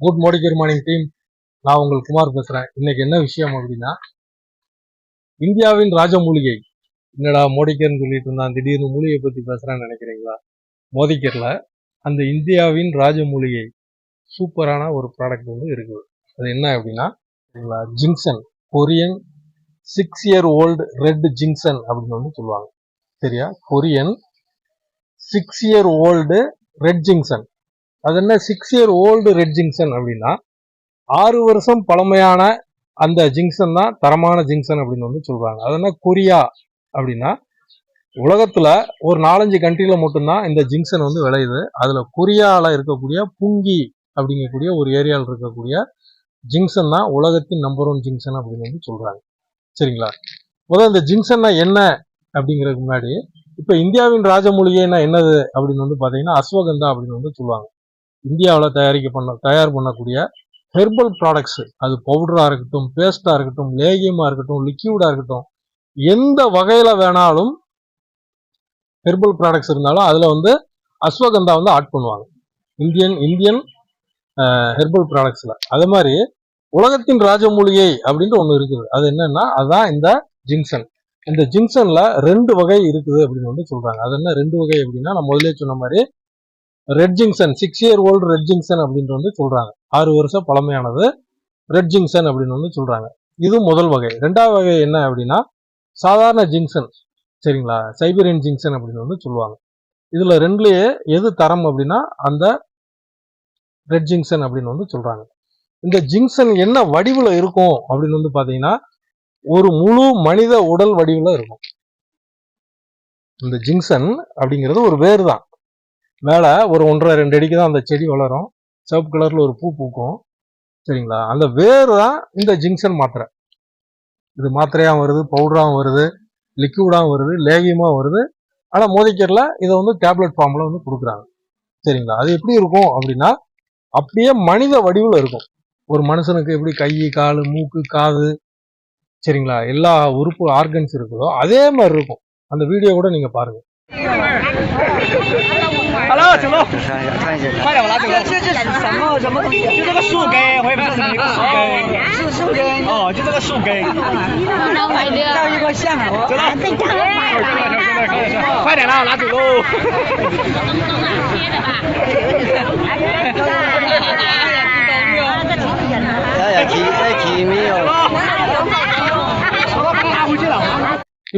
Good morning team. நான் உங்கள் குமார் பேசுறேன். இன்னைக்கு என்ன விஷயம் அப்படின்னா, இந்தியாவின் ராஜமூலிகை. என்னடா மோடிக்கர்னு சொல்லிட்டு இருந்தான், திடீர்னு மூலிகை பத்தி பேசுறான்னு நினைக்கிறீங்களா? மோதிக்கர்ல அந்த இந்தியாவின் ராஜமூலிகை சூப்பரான ஒரு ப்ராடக்ட் வந்து இருக்குது. அது என்ன அப்படின்னா ginseng, Korean 6 year old red ginseng அப்படின்னு வந்து சொல்லுவாங்க. சரியா? Korean 6 year old red ginseng. அது என்ன 6 year old ரெட் ஜிங்சன் அப்படின்னா 6 வருஷம் பழமையான அந்த ஜிங்சன் தான் தரமான ஜிங்சன் அப்படின்னு வந்து சொல்றாங்க. அது என்ன கொரியா அப்படின்னா உலகத்துல ஒரு 4-5 கண்ட்ரில மட்டும்தான் இந்த ஜிங்சன் வந்து விளையுது. அதுல கொரியால இருக்கக்கூடிய புங்கி அப்படிங்கக்கூடிய ஒரு ஏரியாவில் இருக்கக்கூடிய ஜிங்சன் தான் உலகத்தின் நம்பர் 1 ஜிங்சன் அப்படின்னு வந்து சொல்றாங்க. சரிங்களா? முதல்ல இந்த ஜிங்சன்னா என்ன அப்படிங்கிறதுக்கு முன்னாடி இப்ப இந்தியாவின் ராஜமூலிகைன்னா என்னது அப்படின்னு வந்து பாத்தீங்கன்னா அஸ்வகந்தா அப்படின்னு வந்து சொல்லுவாங்க. இந்தியாவில் தயார் பண்ணக்கூடிய ஹெர்பல் ப்ராடக்ட்ஸ், அது பவுடரா இருக்கட்டும், பேஸ்டா இருக்கட்டும், லேகியமா இருக்கட்டும், லிக்யூடா இருக்கட்டும், எந்த வகையில வேணாலும் ஹெர்பல் ப்ராடக்ட்ஸ் இருந்தாலும் அதுல வந்து அஸ்வகந்தா வந்து ஆட் பண்ணுவாங்க இந்தியன் ஹெர்பல் ப்ராடக்ட்ஸ்ல. அதே மாதிரி உலகத்தின் ராஜமூலிகை அப்படின்ட்டு ஒண்ணு இருக்குது. அது என்னன்னா அதுதான் இந்த ஜிங்சன். இந்த ஜிங்சன்ல 2 வகை இருக்குது அப்படின்னு வந்து சொல்றாங்க. அது என்ன 2 வகை அப்படின்னா, நான் முதலே சொன்ன மாதிரி red ஜிங்சன் 6 year old red ginseng அப்படின்னு வந்து சொல்றாங்க. 6 வருஷம் பழமையானது ரெட் ஜிங்சன் அப்படின்னு வந்து சொல்றாங்க. இது முதல் வகை. 2வது வகை என்ன அப்படின்னா சாதாரண ஜிங்சன். சரிங்களா? சைபீரியன் ஜிங்சன் அப்படின்னு வந்து சொல்லுவாங்க. இதுல 2லயே எது தரம் அப்படின்னா அந்த ரெட் ஜிங்சன் அப்படின்னு வந்து சொல்றாங்க. இந்த ஜிங்சன் என்ன வடிவுல இருக்கும் அப்படின்னு வந்து பாத்தீங்கன்னா ஒரு முழு மனித உடல் வடிவுல இருக்கும். இந்த ஜிங்சன் அப்படிங்கிறது ஒரு வேர் தான். மேல ஒரு 1.5-2 அடிக்கு தான் அந்த செடி வளரும். சிவப்பு கலர்ல ஒரு பூ பூக்கும். சரிங்களா? அந்த வேர் தான் இந்த ஜிங்சன் மாத்திரை. இது மாத்திரையாகவும் வருது, பவுடராகவும் வருது, லிக்யூடாகவும் வருது, லேகியமாக வருது. ஆனா மோதிக்கர்ல இதை வந்து டேப்லெட் ஃபார்ம்ல வந்து கொடுக்குறாங்க. சரிங்களா? அது எப்படி இருக்கும் அப்படின்னா அப்படியே மனித வடிவில் இருக்கும். ஒரு மனுஷனுக்கு எப்படி கை, கால், மூக்கு, காது, சரிங்களா, எல்லா உறுப்பு ஆர்கன்ஸ் இருக்குதோ அதே மாதிரி இருக்கும். அந்த வீடியோ கூட நீங்க பாருங்க.好了，走喽！快点，我拿走了。这是什么东西？就这个树根，我也不知道什么一个树根。是树根。哦，就这个树根。到一个线了。走了。快点了，我拿走喽。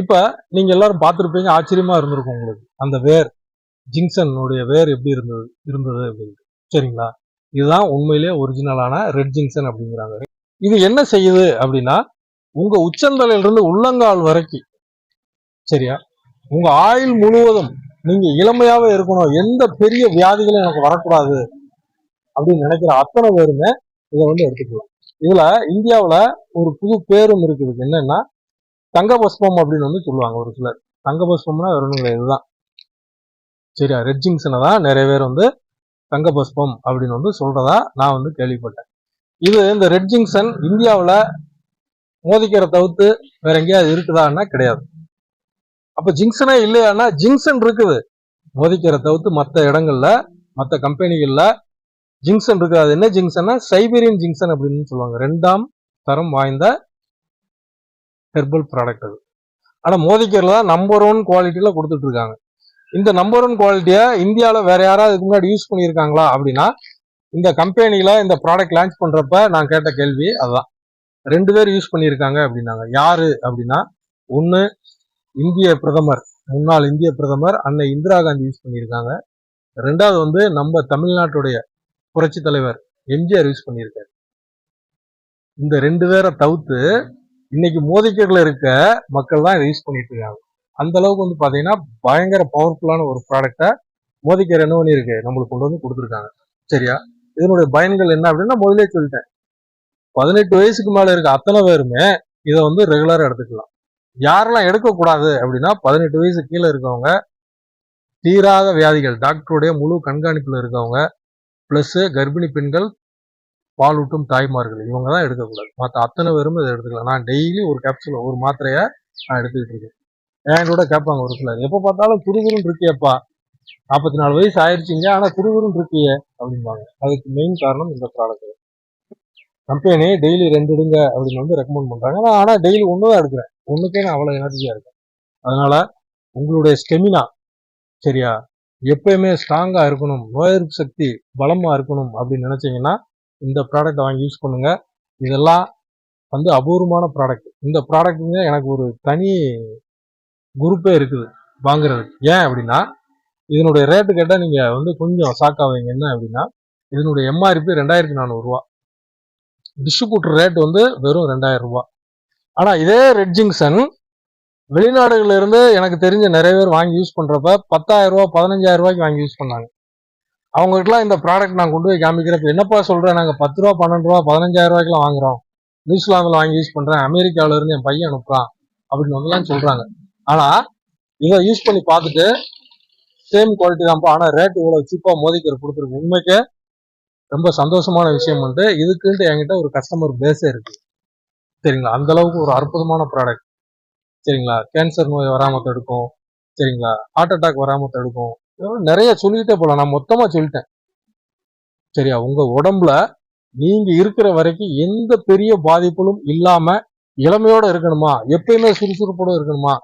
இப்ப நீங்க எல்லாரும் பார்த்திருப்பீங்க, ஆச்சரியமா இருந்திருக்கும் உங்களுக்கு அந்த வேர், ஜிங்சனுடைய வேர் எப்படி இருந்தது அப்படின்னு. சரிங்களா? இதுதான் உண்மையிலேயே ஒரிஜினலான ரெட் ஜிங்சன் அப்படிங்கிறாங்க. இது என்ன செய்யுது அப்படின்னா உங்க உச்சந்தலையில இருந்து உள்ளங்கால் வரைக்கும், சரியா, உங்க ஆயுள் முழுவதும் நீங்க இளமையாவே இருக்கணும், எந்த பெரிய வியாதிகளும் எனக்கு வரக்கூடாது அப்படின்னு நினைக்கிற அத்தனை பேருமே இதை வந்து எடுத்துக்கலாம். இதுல இந்தியாவுல ஒரு புது பேரும் இருக்குது. என்னன்னா தங்கபஸ்பம் அப்படின்னு வந்து சொல்லுவாங்க ஒரு சிலர். தங்கபஸ்பம்னா வேற இதுதான். சரியா? ரெட் ஜிங்சனை தான் நிறைய பேர் வந்து தங்கபஸ்பம் அப்படின்னு வந்து சொல்றதா நான் வந்து கேள்விப்பட்டேன். இது இந்த ரெட் ஜிங்சன் இந்தியாவுல மோதிக்கரை தவிர்த்து வேற எங்கேயாவது இருக்குதான்னா கிடையாது. அப்ப ஜிங்சனே இல்லையானா ஜிங்சன் இருக்குது. மோதிக்கரை தவிர்த்து மற்ற இடங்கள்ல, மற்ற கம்பெனிகள்ல ஜிங்சன் இருக்குது. அது என்ன ஜிங்சன்னா சைபீரியன் ஜிங்சன் அப்படின்னு சொல்லுவாங்க. 2ஆம் தரம் வாய்ந்த ஹெர்பல் ப்ராடக்ட் அது. ஆனா மோதிக்கர்ல தான் நம்பர் 1 குவாலிட்டியில கொடுத்துட்டு இருக்காங்க. இந்த நம்பர் 1 குவாலிட்டியை இந்தியாவில் வேற யாராவது இதுக்கு முன்னாடி யூஸ் பண்ணியிருக்காங்களா அப்படின்னா, இந்த கம்பெனியில இந்த ப்ராடக்ட் லான்ச் பண்றப்ப நான் கேட்ட கேள்வி அதுதான். 2 பேர் யூஸ் பண்ணியிருக்காங்க அப்படின்னாங்க. யாரு அப்படின்னா, ஒன்னு இந்திய பிரதமர், முன்னாள் இந்திய பிரதமர் அன்னை இந்திரா காந்தி யூஸ் பண்ணியிருக்காங்க. 2வது வந்து நம்ம தமிழ்நாட்டுடைய புரட்சி தலைவர் எம்ஜிஆர் யூஸ் பண்ணியிருக்காரு. இந்த 2 பேரை தவிர்த்து இன்னைக்கு மோதிக்கர்ல இருக்க மக்கள் தான் இதை யூஸ் பண்ணிட்டு இருக்காங்க. அந்த அளவுக்கு வந்து பாத்தீங்கன்னா பயங்கர பவர்ஃபுல்லான ஒரு ப்ராடக்டை மோதிக்கர் என்ன பண்ணியிருக்கு, நம்மளுக்கு கொண்டு வந்து கொடுத்துருக்காங்க. சரியா? இதனுடைய பயன்கள் என்ன அப்படின்னா முதலே சொல்லிட்டேன். 18 வயசுக்கு மேல இருக்க அத்தனை பேருமே இதை வந்து ரெகுலரா எடுத்துக்கலாம். யாரெல்லாம் எடுக்கக்கூடாது அப்படின்னா 18 வயசு கீழே இருக்கவங்க, தீராத வியாதிகள், டாக்டருடைய முழு கண்காணிப்புல இருக்கவங்க, பிளஸ் கர்ப்பிணி பெண்கள், பாலூட்டும் தாய்மார்கள், இவங்க தான் எடுக்கக்கூடாது. மற்ற அத்தனை பேரும் இதை எடுத்துக்கலாம். நான் டெய்லி ஒரு கேப்சூல், ஒரு மாத்திரையை நான் எடுத்துக்கிட்டு இருக்கேன். என்கிட்ட கேட்பாங்க ஒரு சிலர், எப்போ பார்த்தாலும் துருதுருன்னு இருக்கியப்பா, 44 வயசு ஆயிடுச்சுங்க, ஆனா துருதுருன்னு இருக்கியே அப்படிம்பாங்க. அதுக்கு மெயின் காரணம் இந்த ப்ராடக்ட். கம்பெனி டெய்லி 2 எடுங்க அப்படின்னு வந்து ரெக்கமெண்ட் பண்றாங்க. நான் ஆனா டெய்லி 1 தான் எடுக்கிறேன். 1க்கே நான் அவ்வளவு எனர்ஜியா இருக்கேன். அதனால உங்களுடைய ஸ்டெமினா சரியா எப்பயுமே ஸ்ட்ராங்கா இருக்கணும், நோய் எதிர்ப்பு சக்தி பலமா இருக்கணும் அப்படின்னு நினைச்சீங்கன்னா இந்த ப்ராடக்ட் வாங்கி யூஸ் பண்ணுங்க. இதெல்லாம் வந்து அபூர்வமான ப்ராடக்ட். இந்த ப்ராடக்ட்டுங்க எனக்கு ஒரு தனி குரூப்பே இருக்குது வாங்குறதுக்கு. ஏன் அப்படின்னா இதனுடைய ரேட்டு கேட்டால் நீங்க வந்து கொஞ்சம் ஷாக் ஆவீங்க. என்ன அப்படின்னா இதனுடைய எம்ஆர்பி 2400 ரூபா, டிஸ்ட்ரிபியூட்டர் ரேட் வந்து வெறும் 2000 ரூபாய். ஆனா இதே ரெட் ஜிங்சன் வெளிநாடுகள்ல இருந்து எனக்கு தெரிஞ்ச நிறைய பேர் வாங்கி யூஸ் பண்றப்ப 10,000 ரூபாய் 15,000 ரூபாய்க்கு வாங்கி யூஸ் பண்ணாங்க. அவங்க கிட்டலாம் இந்த ப்ராடக்ட் நான் கொண்டு போய் காமிக்கிறப்ப என்னப்பா சொல்றேன், நாங்க 10 ரூபா 12 ரூபா 15,000 ரூபாய்க்குலாம் வாங்குறோம், நியூசிலாந்துல வாங்கி யூஸ் பண்றேன், அமெரிக்காவில இருந்து என் பையன் அனுப்புறான் அப்படின்னு வந்து சொல்றாங்க. ஆனா இதை யூஸ் பண்ணி பார்த்துட்டு சேம் குவாலிட்டி தான்ப்பா, ஆனா ரேட் இவ்வளவு சீப்பா மோதிக்கிற கொடுத்துருக்கு. உண்மைக்கே ரொம்ப சந்தோஷமான விஷயம் வந்து இதுக்குன்ட்டு என்கிட்ட ஒரு கஸ்டமர் பேஸே இருக்கு சரிங்களா. அந்த அளவுக்கு ஒரு அற்புதமான ப்ராடக்ட் சரிங்களா. கேன்சர் நோய் வராம தடுக்கும் சரிங்களா, ஹார்ட் அட்டாக் வராம தடுக்கும், நிறைய சொல்லிட்டே போலாம். நான் மொத்தமா சொல்லிட்டேன் சரியா. உங்க உடம்புல நீங்க இருக்கிற வரைக்கும் எந்த பெரிய பாதிப்புகளும் இல்லாம இளமையோட இருக்கணுமா, எப்பயுமே சுறுசுறுப்போட இருக்கணுமா,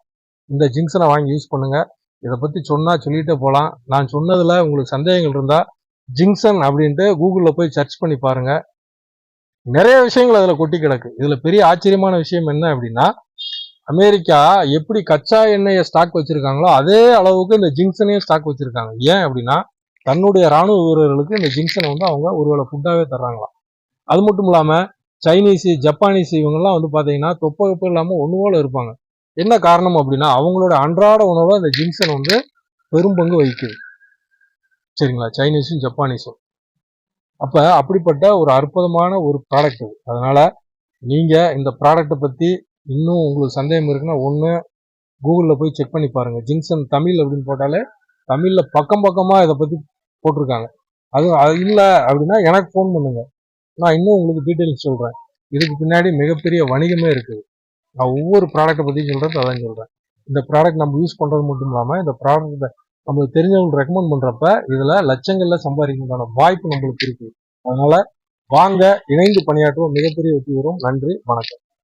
இந்த ஜிங்சனை வாங்கி யூஸ் பண்ணுங்க. இதை பத்தி சொன்னா சொல்லிட்டே போலாம். நான் சொன்னதுல உங்களுக்கு சந்தேகங்கள் இருந்தா ஜிங்சன் அப்படின்ட்டு கூகுள்ல போய் சர்ச் பண்ணி பாருங்க. நிறைய விஷயங்கள் அதுல கொட்டி கிடக்கு. இதுல பெரிய ஆச்சரியமான விஷயம் என்ன அப்படின்னா அமெரிக்கா எப்படி கச்சா எண்ணெயை ஸ்டாக் வச்சிருக்காங்களோ அதே அளவுக்கு இந்த ஜிங்சனையும் ஸ்டாக் வச்சிருக்காங்க. ஏன் அப்படின்னா தன்னுடைய ராணுவ வீரர்களுக்கு இந்த ஜிங்சனை வந்து அவங்க ஒருவேளை ஃபுட்டாவே தர்றாங்களாம். அது மட்டும் இல்லாம சைனீஸ் ஜப்பானீஸ் இவங்கெல்லாம் வந்து பாத்தீங்கன்னா தொப்பை இல்லாம ஒண்ணு போல இருப்பாங்க. என்ன காரணம் அப்படின்னா அவங்களோட அன்றாட உணவை இந்த ஜிங்சன் வந்து பெரும் பங்கு வகிக்குது சரிங்களா, சைனீஸும் ஜப்பானீஸும். அப்ப அப்படிப்பட்ட ஒரு அற்புதமான ஒரு ப்ராடக்ட் இது. அதனால நீங்க இந்த ப்ராடக்டை பத்தி இன்னும் உங்களுக்கு சந்தேகம் இருக்குன்னா ஒண்ணு கூகுள்ல போய் செக் பண்ணி பாருங்க. ஜிங்சன் தமிழ் அப்படின்னு போட்டாலே தமிழ்ல பக்கம் பக்கமா இதை பத்தி போட்டிருக்காங்க. அது இல்ல அப்படின்னா எனக்கு ஃபோன் பண்ணுங்க, நான் இன்னும் உங்களுக்கு டீட்டெயில்ஸ் சொல்றேன். இதுக்கு பின்னாடி மிகப்பெரிய வணிகமே இருக்குது. நான் ஒவ்வொரு ப்ராடக்ட்டை பத்தி சொல்றது அதான் சொல்றேன். இந்த ப்ராடக்ட் நம்ம யூஸ் பண்றது மட்டும் இல்லாம இந்த ப்ராடக்ட்டை நம்மளுக்கு தெரிஞ்சவங்களுக்கு ரெக்கமெண்ட் பண்றப்ப இதுல லட்சங்கள்ல சம்பாதிக்கிறதுக்கான வாய்ப்பு நம்மளுக்கு இருக்கு. அதனால வாங்க இணைந்து பணியாற்றுவோம், மிகப்பெரிய வெற்றி வரும். நன்றி, வணக்கம்.